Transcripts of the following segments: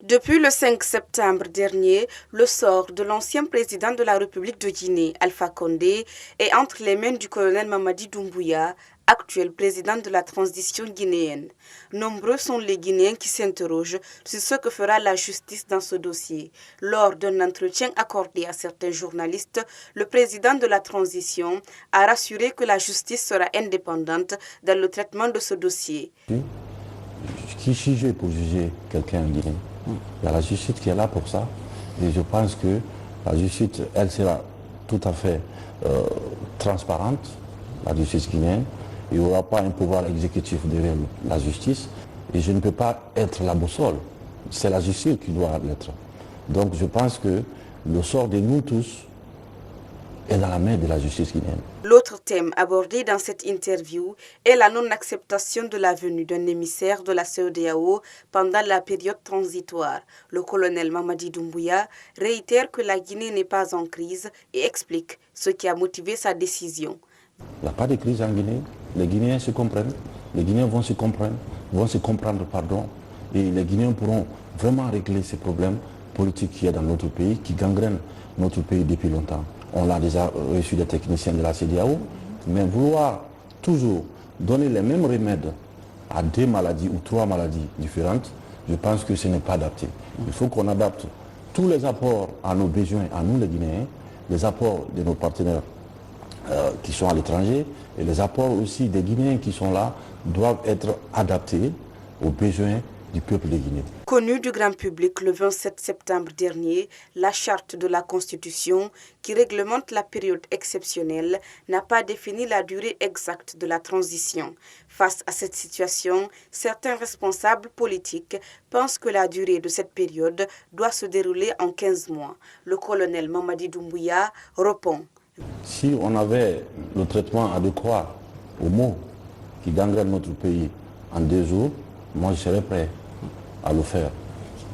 Depuis le 5 septembre dernier, le sort de l'ancien président de la République de Guinée, Alpha Condé, est entre les mains du colonel Mamadi Doumbouya, actuel président de la transition guinéenne. Nombreux sont les Guinéens qui s'interrogent sur ce que fera la justice dans ce dossier. Lors d'un entretien accordé à certains journalistes, le président de la transition a rassuré que la justice sera indépendante dans le traitement de ce dossier. Qui juge pour juger quelqu'un en Guinée? Il y a la justice qui est là pour ça. Et je pense que la justice, elle sera tout à fait transparente, la justice guinéenne. Il n'y aura pas un pouvoir exécutif derrière la justice. Et je ne peux pas être la boussole. C'est la justice qui doit l'être. Donc je pense que le sort de nous tous est dans la main de la justice guinéenne. L'autre thème abordé dans cette interview est la non-acceptation de la venue d'un émissaire de la CEDEAO pendant la période transitoire. Le colonel Mamadi Doumbouya réitère que la Guinée n'est pas en crise et explique ce qui a motivé sa décision. Il n'y a pas de crise en Guinée. Les Guinéens se comprennent. Les Guinéens vont se comprendre, et les Guinéens pourront vraiment régler ces problèmes politiques qu'il y a dans notre pays, qui gangrènent notre pays depuis longtemps. On l'a déjà reçu des techniciens de la CEDEAO, mais vouloir toujours donner les mêmes remèdes à 2 maladies ou 3 maladies différentes, je pense que ce n'est pas adapté. Il faut qu'on adapte tous les apports à nos besoins, à nous les Guinéens, les apports de nos partenaires qui sont à l'étranger et les apports aussi des Guinéens qui sont là doivent être adaptés aux besoins du peuple de Guinée. Connue du grand public le 27 septembre dernier, la charte de la Constitution qui réglemente la période exceptionnelle n'a pas défini la durée exacte de la transition. Face à cette situation, certains responsables politiques pensent que la durée de cette période doit se dérouler en 15 mois. Le colonel Mamadi Doumbouya répond. Si on avait le traitement adéquat aux maux qui gangrènent notre pays en 2 jours, moi je serais prêt à le faire.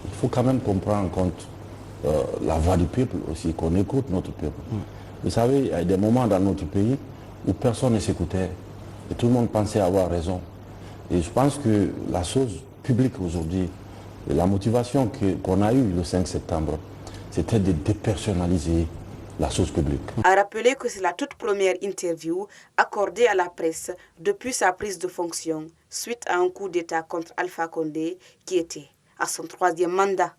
Il faut quand même qu'on prenne en compte la voix du peuple aussi, qu'on écoute notre peuple. Vous savez, il y a des moments dans notre pays où personne ne s'écoutait et tout le monde pensait avoir raison. Et je pense que la chose publique aujourd'hui, la motivation qu'on a eue le 5 septembre, c'était de dépersonnaliser la chose publique. A rappelé que c'est la toute première interview accordée à la presse depuis sa prise de fonction suite à un coup d'État contre Alpha Condé qui était à son 3e mandat.